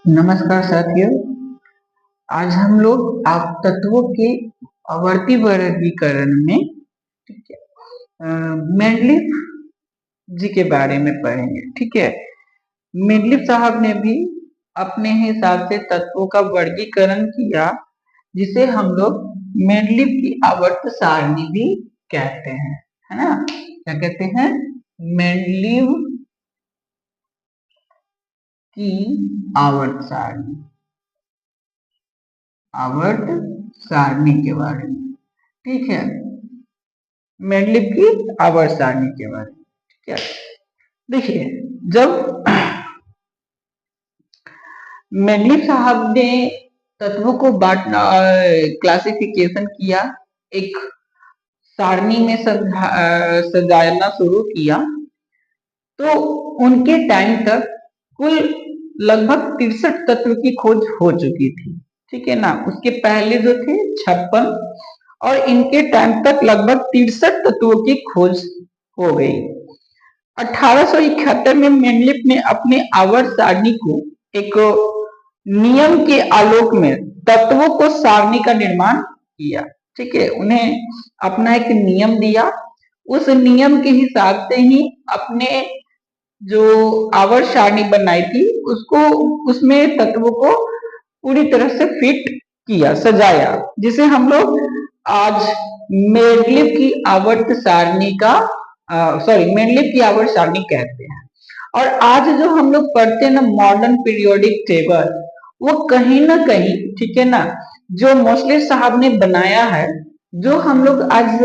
नमस्कार साथियों। आज हम लोग आप तत्वों के आवर्ती वर्गीकरण में मेंडलीफ जी के बारे में पढ़ेंगे। ठीक है, मेंडलीफ साहब ने भी अपने हिसाब से तत्वों का वर्गीकरण किया, जिसे हम लोग मेंडलीफ की आवर्त सारणी भी कहते हैं, है ना। क्या कहते हैं? मेंडलीफ की आवर्त सारणी, आवर्त सारणी के बारे में। ठीक है, मेंडलीफ की आवर्त सारणी के बारे में। ठीक है, देखिए, जब मेंडलीफ साहब ने तत्वों को बांटना, क्लासिफिकेशन किया, एक सारणी में सजाना शुरू किया, तो उनके टाइम तक कुल लगभग 63 तत्व की खोज हो चुकी थी। ठीक है ना। उसके पहले जो थे 56, और इनके टाइम तक लगभग 63 तत्वों की खोज हो गई। 1871 में मेंडलीफ ने अपने आवर्त सारणी को एक नियम के आलोक में तत्वों को सारणी का निर्माण किया। ठीक है, उन्हें अपना एक नियम दिया, उस नियम के हिसाब से ही अपने जो आवर्त सारणी बनाई थी उसको, उसमें तत्वों को पूरी तरह से फिट किया, सजाया, जिसे हम लोग आज मेंडलीफ की आवर्त सारणी का मेंडलीफ की आवर्त सारणी कहते हैं। और आज जो हम लोग पढ़ते हैं ना मॉडर्न पीरियोडिक टेबल, वो कहीं ना कहीं, ठीक है ना, जो मोस्टली साहब ने बनाया है, जो हम लोग आज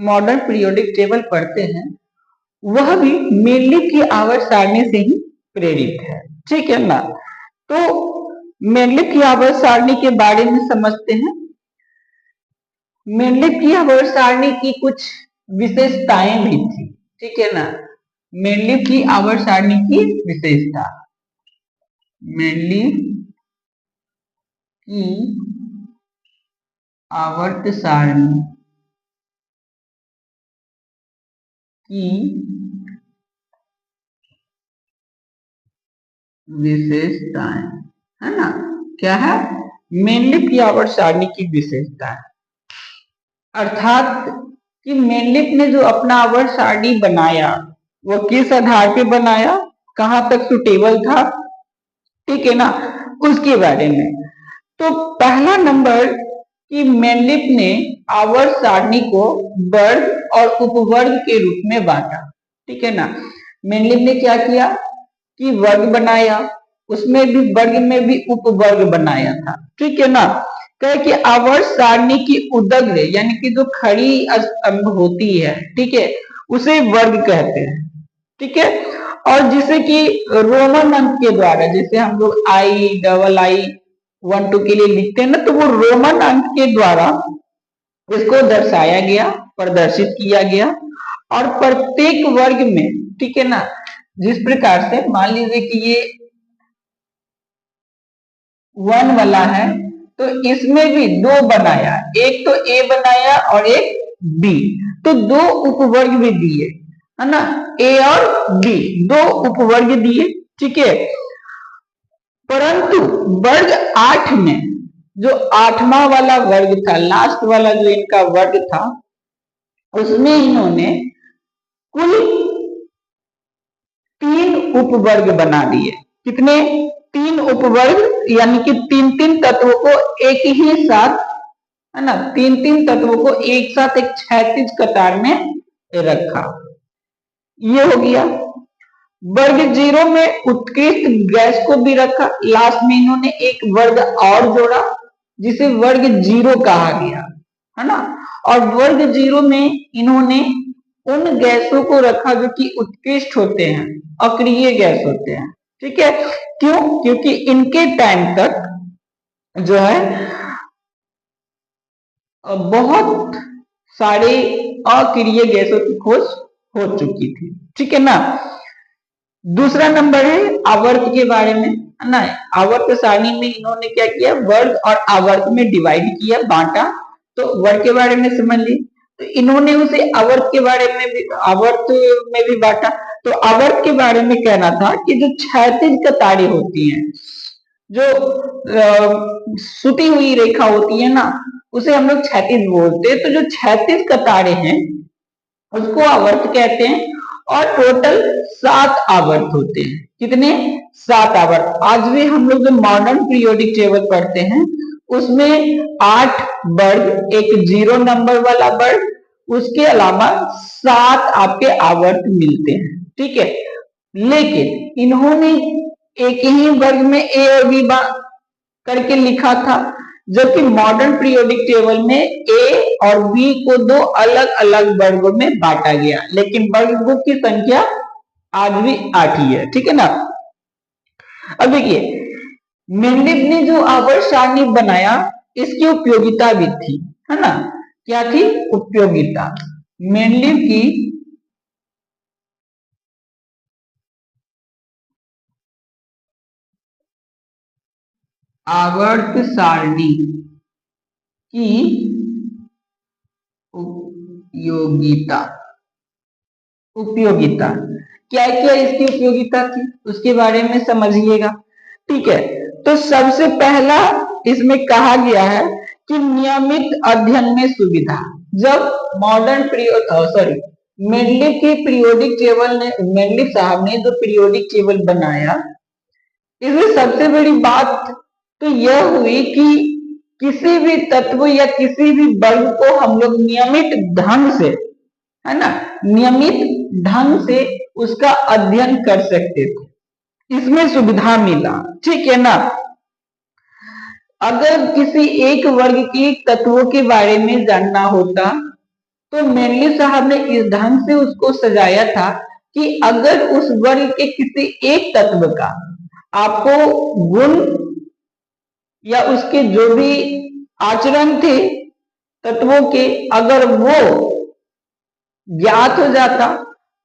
मॉडर्न पीरियोडिक टेबल पढ़ते हैं, वह भी मेंडलीफ की आवर्त सारणी से ही प्रेरित है। ठीक है ना। तो मेंडलीफ की आवर्त सारणी के बारे में समझते हैं। मेंडलीफ की आवर्त सारणी की कुछ विशेषताएं भी थी। ठीक है ना। मेंडलीफ की आवर्त सारणी की विशेषता, मेंडलीफ की आवर्त सारणी की विशेषताएं, है ना। क्या है? मेंडलीफ की आवर्त सारणी की विशेषताएं, अर्थात कि मेंडलीफ ने जो अपना आवर्त सारणी बनाया, वो किस आधार पे बनाया, कहां तक सुटेबल था, ठीक है ना, उसके बारे में। तो पहला नंबर कि मेंडलीफ ने आवर्त सारणी को वर्ग और उपवर्ग के रूप में बांटा। ठीक है ना। मेंडलीफ ने क्या किया कि वर्ग बनाया, उसमें भी वर्ग में भी उपवर्ग बनाया था। ठीक है ना। कहे कि आवर्त सारणी की उदग्र यानी कि जो खड़ी स्तंभ होती है, ठीक है, उसे वर्ग कहते हैं। ठीक है। और जिसे कि रोमन अंक के द्वारा, जैसे हम लोग II 1 2 के लिए लिखते हैं ना, तो वो रोमन अंक के द्वारा इसको दर्शाया गया, प्रदर्शित किया गया। और प्रत्येक वर्ग में, ठीक है ना, जिस प्रकार से मान लीजिए कि ये 1 वाला है, तो इसमें भी दो बनाया, एक तो A बनाया और एक B, तो दो उपवर्ग भी दिए, है ना, A और B, दो उपवर्ग दिए। ठीक है। परंतु वर्ग 8 में, जो 8वां वाला वर्ग था, लास्ट वाला जो इनका वर्ग था, उसमें इन्होंने कुल 3 उपवर्ग बना दिए। कितने? 3 उपवर्ग, यानी कि 3 तत्वों को एक ही साथ, है ना, 3 तत्वों को एक साथ एक क्षैतिज कतार में रखा। ये हो गया। वर्ग 0 में उत्कृष्ट गैस को भी रखा। लास्ट में इन्होंने एक वर्ग और जोड़ा, जिसे वर्ग 0 कहा गया, है ना। और वर्ग 0 में इन्होंने उन गैसों को रखा जो कि उत्कृष्ट होते हैं, अक्रिय गैस होते हैं। ठीक है। क्यों? क्योंकि इनके टाइम तक जो है बहुत सारे अक्रिय गैसों की खोज हो चुकी थी। ठीक है ना। दूसरा नंबर है आवर्त के बारे में, है ना। आवर्त सारणी में इन्होंने क्या किया, वर्ग और आवर्त में डिवाइड किया, बांटा। तो वर्ग के बारे में समझ ली, तो इन्होंने उसे आवर्त के बारे में भी, आवर्त में भी बांटा। तो आवर्त के बारे में कहना था कि जो क्षैतिज कतारें होती हैं, जो सुती हुई रेखा होती है ना, उसे हम लोग क्षैतिज बोलते हैं। तो जो क्षैतिज कतारें हैं उसको आवर्त कहते हैं, और टोटल 7 आवर्त होते हैं। कितने? 7 आवर्त। आज भी हम लोग जो मॉडर्न पीरियोडिक टेबल पढ़ते हैं उसमें 8 वर्ग, एक 0 नंबर वाला वर्ग, उसके अलावा 7 आपके आवर्त मिलते हैं। ठीक है, लेकिन इन्होंने एक ही वर्ग में ए और बी करके लिखा था, जबकि मॉडर्न पीरियोडिक टेबल में ए और बी को 2 अलग अलग वर्गों में बांटा गया, लेकिन वर्गों की संख्या आज भी 8 ही है। ठीक है ना। अब देखिए, मेंडलीव ने जो आवर्त सारणी बनाया इसकी उपयोगिता भी थी, है ना। क्या थी? उपयोगिता। मेंडलीव की आवर्त सारणी की उपयोगिता। उपयोगिता क्या क्या इसकी उपयोगिता थी उसके बारे में समझिएगा। ठीक है, तो सबसे पहला इसमें कहा गया है कि नियमित अध्ययन में सुविधा। जब मॉडर्न मेंडलीव की पीरियोडिक टेबल ने, मेंडलीव साहब ने जो पीरियोडिक टेबल बनाया, इसमें सबसे बड़ी बात तो यह हुई कि किसी भी तत्व या किसी भी वर्ग को हम लोग नियमित ढंग से, है ना, नियमित ढंग से उसका अध्ययन कर सकते थे। इसमें सुविधा मिला। ठीक है ना। अगर किसी एक वर्ग के तत्वों के बारे में जानना होता तो मेंडलीव साहब ने इस ढंग से उसको सजाया था कि अगर उस वर्ग के किसी एक तत्व का आपको गुण या उसके जो भी आचरण थे तत्वों के, अगर वो ज्ञात हो जाता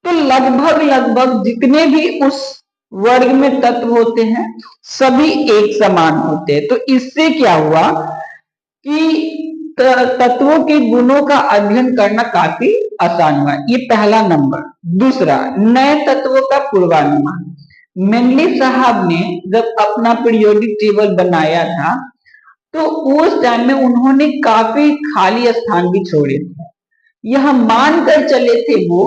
तो लगभग लगभग जितने भी उस वर्ग में तत्व होते हैं सभी एक समान होते हैं। तो इससे क्या हुआ कि तत्वों के गुणों का अध्ययन करना काफी आसान हुआ। ये पहला नंबर। दूसरा, नए तत्वों का पूर्वानुमान। मेंडलीव साहब ने जब अपना पीरियोडिक टेबल बनाया था तो उस टाइम में उन्होंने काफी खाली स्थान भी छोड़े थे। यह मानकर चले थे वो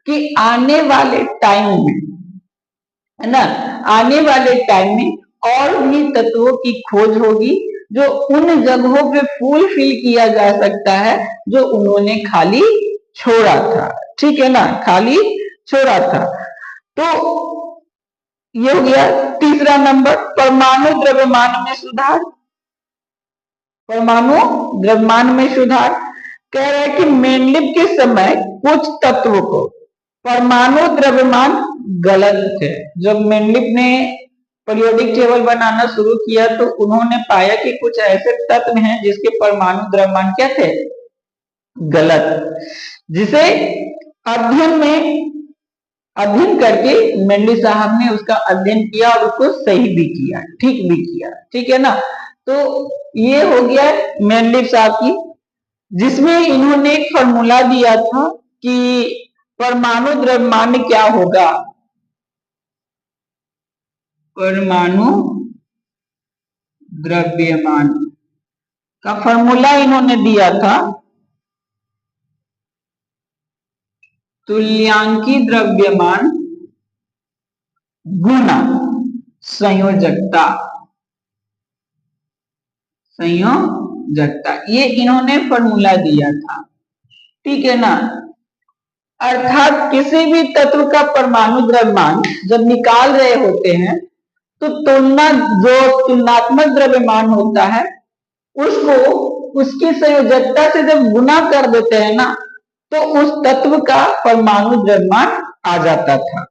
कि आने वाले टाइम में, है ना, आने वाले टाइम में और भी तत्वों की खोज होगी जो उन जगहों पे फुलफिल किया जा सकता है जो उन्होंने खाली छोड़ा था। ठीक है ना, खाली छोड़ा था। तो ये हो गया तीसरा नंबर। परमाणु द्रव्यमान में सुधार। परमाणु द्रव्यमान में सुधार कह रहा है कि मेंडलीव के समय कुछ तत्वों को परमाणु द्रव्यमान गलत थे। जब मेंडलीव ने पीरियोडिक टेबल बनाना शुरू किया तो उन्होंने पाया कि कुछ ऐसे तत्व हैं जिसके परमाणु द्रव्यमान क्या थे? गलत, जिसे अध्ययन करके मेंडलीव साहब ने उसका अध्ययन किया और उसको सही भी किया, ठीक भी किया। ठीक है ना। तो ये हो गया मेंडलीव साहब की, जिसमें इन्होंने एक फॉर्मूला दिया था कि परमाणु द्रव्यमान क्या होगा। परमाणु द्रव्यमान का फॉर्मूला इन्होंने दिया था तुल्यांकी द्रव्यमान गुना संयोजकता। संयोजकता, ये इन्होंने फॉर्मूला दिया था। ठीक है ना। अर्थात किसी भी तत्व का परमाणु द्रव्यमान जब निकाल रहे होते हैं तो तुलनात्मक द्रव्यमान होता है उसको उसकी संयोजकता से जब गुना कर देते हैं ना तो उस तत्व का परमाणु द्रव्यमान आ जाता था।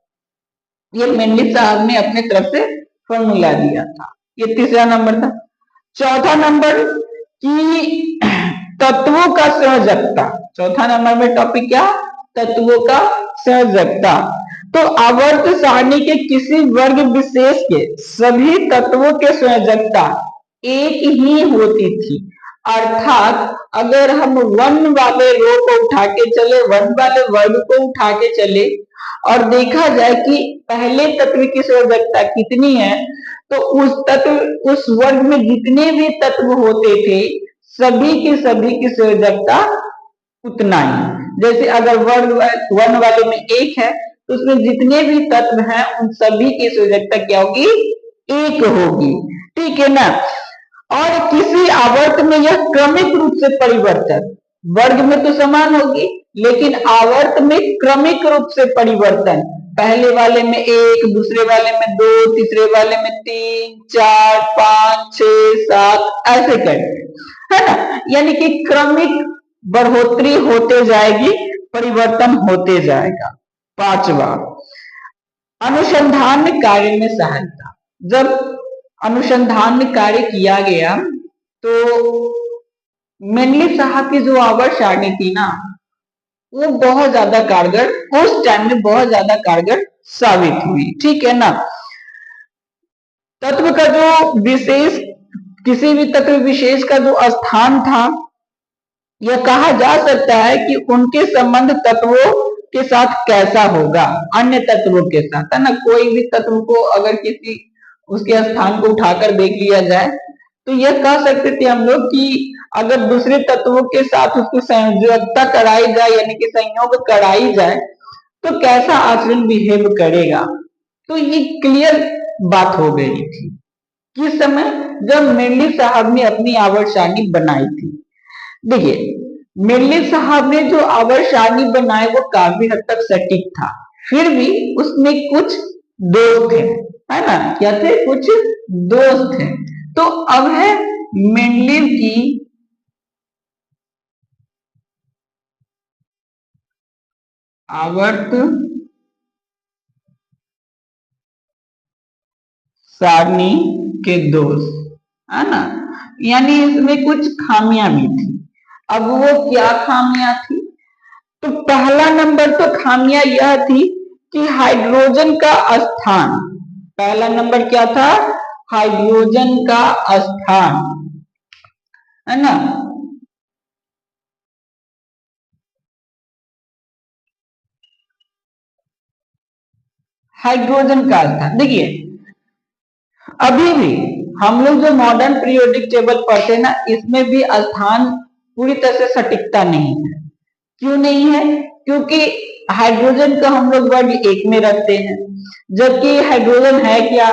ये मेंडलीव साहब ने अपने तरफ से फॉर्मूला दिया था। ये तीसरा नंबर था। चौथा नंबर कि तत्वों का संयोजकता। चौथा नंबर में टॉपिक क्या? तत्वों का संयोजकता। तो आवर्त सारणी के किसी वर्ग विशेष के सभी तत्वों के संयोजकता एक ही होती थी। अर्थात अगर हम वन वाले रो को उठा के चले, वन वाले वर्ग को उठा के चले और देखा जाए कि पहले तत्व की संयोजकता कितनी है, तो उस वर्ग में जितने भी तत्व होते थे सभी की संयोजकता उतना ही। जैसे अगर वर्ग वन वाले में एक है तो उसमें जितने भी तत्व हैं उन सभी की संयोजकता क्या होगी, एक होगी। ठीक है ना। और किसी आवर्त में यह क्रमिक रूप से परिवर्तन, वर्ग में तो समान होगी लेकिन आवर्त में क्रमिक रूप से परिवर्तन, पहले वाले में एक, दूसरे वाले में दो, तीसरे वाले में तीन, चार, पांच, छह, सात, ऐसे करके, है ना। यानी कि क्रमिक बढ़ोतरी होते जाएगी, परिवर्तन होते जाएगा। पांचवा, अनुसंधान कार्य में सहायता। जब अनुसंधान कार्य किया गया तो मेंडलीव साहब की जो आवर्त सारणी थी ना, वो बहुत ज्यादा कारगर, उस टाइम में बहुत ज्यादा कारगर साबित हुई। ठीक है ना। तत्व का जो विशेष, किसी भी तत्व विशेष का जो स्थान था, यह कहा जा सकता है कि उनके संबंध तत्वों के साथ कैसा होगा, अन्य तत्वों के साथ, है ना। कोई भी तत्व को अगर किसी उसके स्थान को उठाकर देख लिया जाए तो यह कह सकते थे हम लोग कि अगर दूसरे तत्वों के साथ उसकी संयोजकता कराई जाए, यानी कि संयोग कराई जाए, तो कैसा आचरण बिहेव करेगा। तो ये क्लियर बात हो गई थी किस समय, जब मेंडलीव साहब ने अपनी आवर्त सारणी बनाई थी। देखिए, मेंडलीव साहब ने जो आवर्त सारणी बनाई वो काफी हद तक सटीक था, फिर भी उसमें कुछ दोष थे, है ना। क्या थे, कुछ दोष थे। तो अब है मेंडलीव की आवर्त सारणी के दोष, है ना। यानी इसमें कुछ खामियां भी थी। अब वो क्या खामियां थी, तो पहला नंबर तो खामियां यह थी कि हाइड्रोजन का स्थान, पहला नंबर क्या था, हाइड्रोजन का स्थान, है ना। हाइड्रोजन का स्थान, देखिए अभी भी हम लोग जो मॉडर्न पीरियोडिक टेबल पढ़ते हैं ना, इसमें भी स्थान पूरी तरह से सटीकता नहीं है। क्यों नहीं है, क्योंकि हाइड्रोजन को हम लोग वर्ग एक में रखते हैं, जबकि हाइड्रोजन है क्या,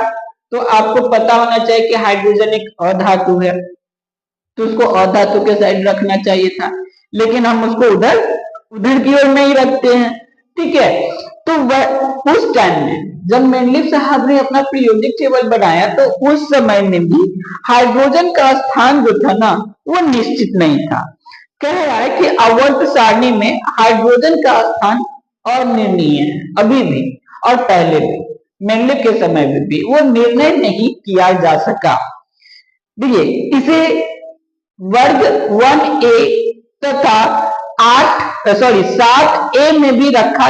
तो आपको पता होना चाहिए कि हाइड्रोजन एक अधातु है, तो उसको अधातु के साइड रखना चाहिए था, लेकिन हम उसको उधर उधर की ओर नहीं रखते हैं। ठीक है। तो उस टाइम में जब मेंडलीव साहब ने अपना पीरियोडिक टेबल बनाया तो उस समय में भी हाइड्रोजन का स्थान जो था ना वो निश्चित नहीं था। कह रहा है कि आवर्त सारणी में हाइड्रोजन का स्थान अनिर्णीय है अभी भी, और पहले भी मेंडलीव के समय में भी वो निर्णय नहीं किया जा सका। देखिए, इसे वर्ग 1A तथा 7A में भी रखा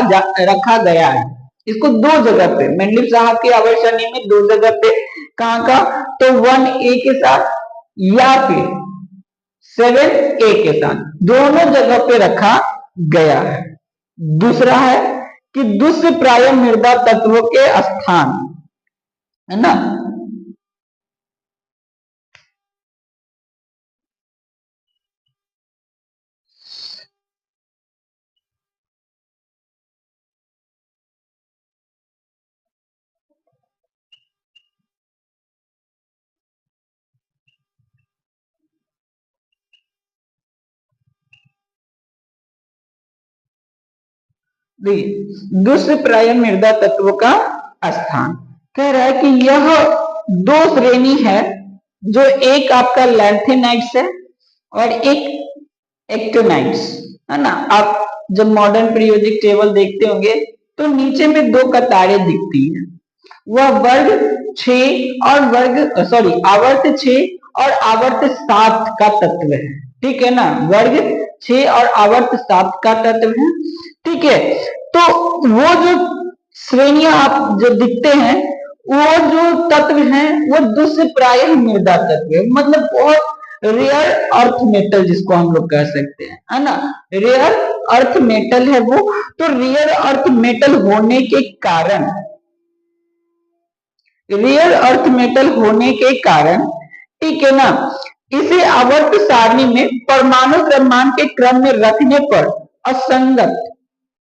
गया है। इसको दो जगह पे, मेंडलीव साहब की आवर्त सारणी में दो जगह पे, कहां का, तो 1A के साथ या फिर 7A के साथ, दोनों जगह पे रखा गया है। दूसरा है कि दूसरे प्राय मृदा तत्वों के स्थान, है ना। दूसरे प्राय मृदा तत्व का स्थान, कह रहा है कि यह दो श्रेणी है, जो एक आपका लैंथेनाइट्स है और एक एक्टिनाइट्स, है ना। आप जब मॉडर्न पीरियोडिक टेबल देखते होंगे तो नीचे में दो कतारें दिखती हैं, वह वर्ग 6 और आवर्त 6 और आवर्त 7 का तत्व है। ठीक है ना, वर्ग 6 और आवर्त 7 का तत्व है। ठीक है। तो वो जो श्रेणियां आप जो दिखते हैं, वो जो तत्व हैं वो दूसरे प्राय मृदा तत्व है, मतलब बहुत रेयर अर्थ मेटल जिसको हम लोग कह सकते हैं, है ना, रेयर अर्थ मेटल है वो। तो रेयर अर्थ मेटल होने के कारण, रेयर अर्थ मेटल होने के कारण, ठीक है ना, इसे आवर्त सारणी में परमाणु द्रव्यमान के क्रम में रखने पर असंगत,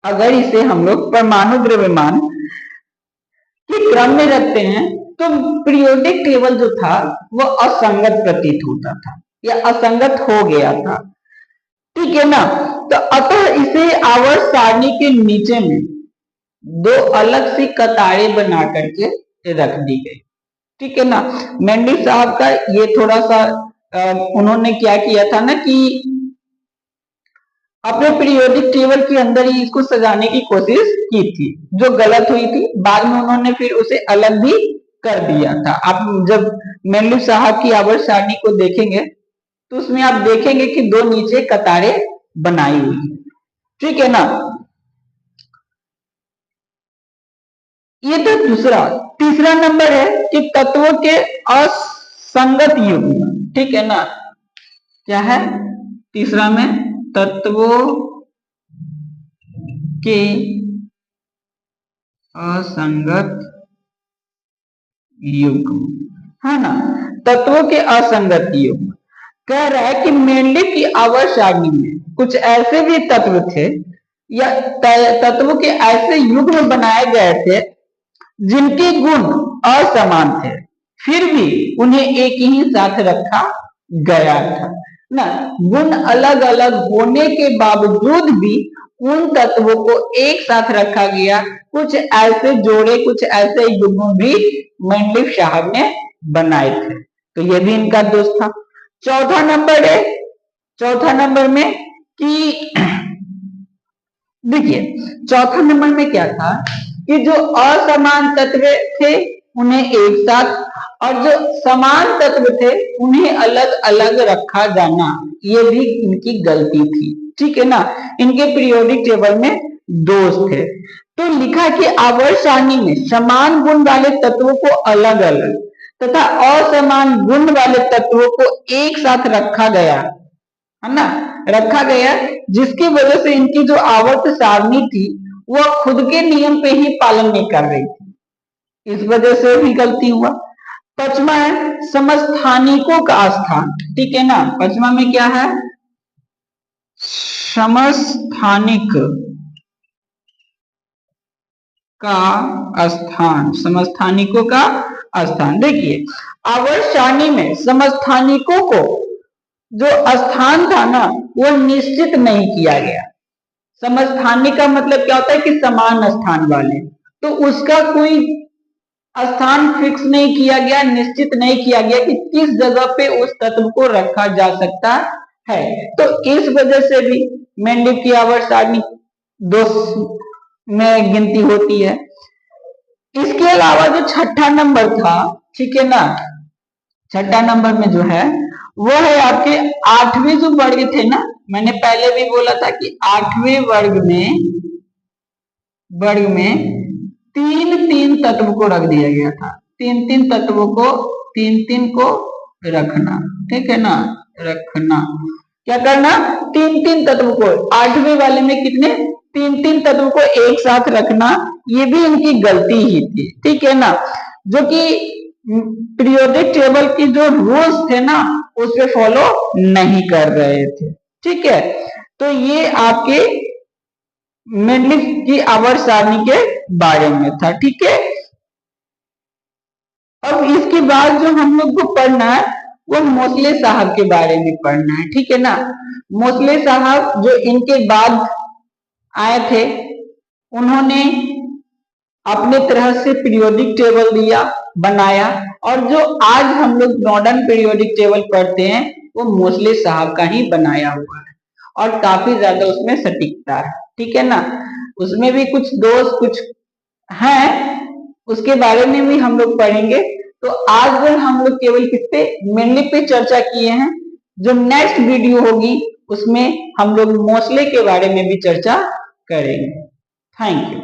अगर इसे हम लोग परमाणु द्रव्यमान के क्रम में रखते हैं तो पीरियोडिक टेबल जो था वो असंगत प्रतीत होता था या असंगत हो गया था, ठीक है ना। तो अतः इसे आवर्त सारणी के नीचे में दो अलग सी कतारें बना करके रख दी गई, ठीक है ना। मेंडल साहब का ये थोड़ा सा उन्होंने क्या किया था ना कि अपने पीरियोडिक टेबल के अंदर ही इसको सजाने की कोशिश की थी, जो गलत हुई थी। बाद में उन्होंने फिर उसे अलग भी कर दिया था। आप जब मेंडल साहब की आवर्त सारणी को देखेंगे तो उसमें आप देखेंगे कि दो नीचे कतारें बनाई हुई है, ठीक है ना। ये तो दूसरा। तीसरा नंबर है कि तत्वों के असंगत युग्म, ठीक है ना। क्या है तीसरा में? तत्वों के असंगत युग्म, है ना, तत्वों के असंगत युग्म। कह रहा है कि मेंडल की आवर्त सारणी में कुछ ऐसे भी तत्व थे या तत्वों के ऐसे युग्म बनाए गए थे जिनके गुण असमान थे, फिर भी उन्हें एक ही साथ रखा गया था ना। गुण अलग अलग होने के बावजूद भी उन तत्वों को एक साथ रखा गया। कुछ ऐसे जोड़े, कुछ ऐसे युग्म भी मेंडल साहब ने बनाए थे, तो ये भी इनका दोष था। चौथा नंबर है, चौथा नंबर में कि देखिए चौथा नंबर में क्या था कि जो असमान तत्व थे उन्हें एक साथ और जो समान तत्व थे उन्हें अलग अलग रखा जाना, ये भी इनकी गलती थी, ठीक है ना। इनके पीरियोडिक टेबल में दोष थे। तो लिखा कि आवर्त सारणी में समान गुण वाले तत्वों को अलग अलग तथा असमान गुण वाले तत्वों को एक साथ रखा गया, है ना, रखा गया, जिसकी वजह से इनकी जो आवर्त सारणी थी वह खुद के नियम पे ही पालन नहीं कर रही थी, इस वजह से भी गलती हुआ। पचमा है समस्थानिकों का स्थान, ठीक है ना। पचमा में क्या है? समस्थानिक का स्थान, समस्थानिकों का स्थान। देखिए आवर्त सारणी में समस्थानिकों को जो स्थान था ना वो निश्चित नहीं किया गया। समस्थानिक का मतलब क्या होता है कि समान स्थान वाले, तो उसका कोई स्थान फिक्स नहीं किया गया, निश्चित नहीं किया गया कि किस जगह पे उस तत्व को रखा जा सकता है। तो इस वजह से भी मेंडल की आवर्त सारणी दोष में गिनती होती है। इसके अलावा जो छठा नंबर था, ठीक है ना, छठा नंबर में जो है वो है आपके आठवें जो वर्ग थे ना, मैंने पहले भी बोला था कि आठवें वर्ग में तीन तीन तत्व को रख दिया गया था। तीन तीन तत्वों को, तीन तीन को रखना, ठीक है ना, रखना। क्या करना? तीन तीन तत्व को, आठवें वाले में कितने? तीन तीन तत्व को एक साथ रखना, ये भी इनकी गलती ही थी, ठीक है ना। जो कि पीरियोडिक टेबल की जो रूल्स थे ना उसे फॉलो नहीं कर रहे थे, ठीक है। तो ये आपके मेंडल की आवर्त सारणी के बारे में था, ठीक है। अब इसके बाद जो हम लोग को पढ़ना है वो मोसले साहब के बारे में पढ़ना है, ठीक है ना। मोसले साहब जो इनके बाद आए थे, उन्होंने अपने तरह से पीरियोडिक टेबल दिया, बनाया, और जो आज हम लोग मॉडर्न पीरियोडिक टेबल पढ़ते हैं वो मोसले साहब का ही बनाया हुआ है और काफी ज्यादा उसमें सटीकता है, ठीक है ना। उसमें भी कुछ दोष कुछ है, उसके बारे में भी हम लोग पढ़ेंगे। तो आज जो हम लोग केवल किस पे, मेंडल पे चर्चा किए हैं। जो नेक्स्ट वीडियो होगी उसमें हम लोग मोसले के बारे में भी चर्चा करेंगे। Thank you.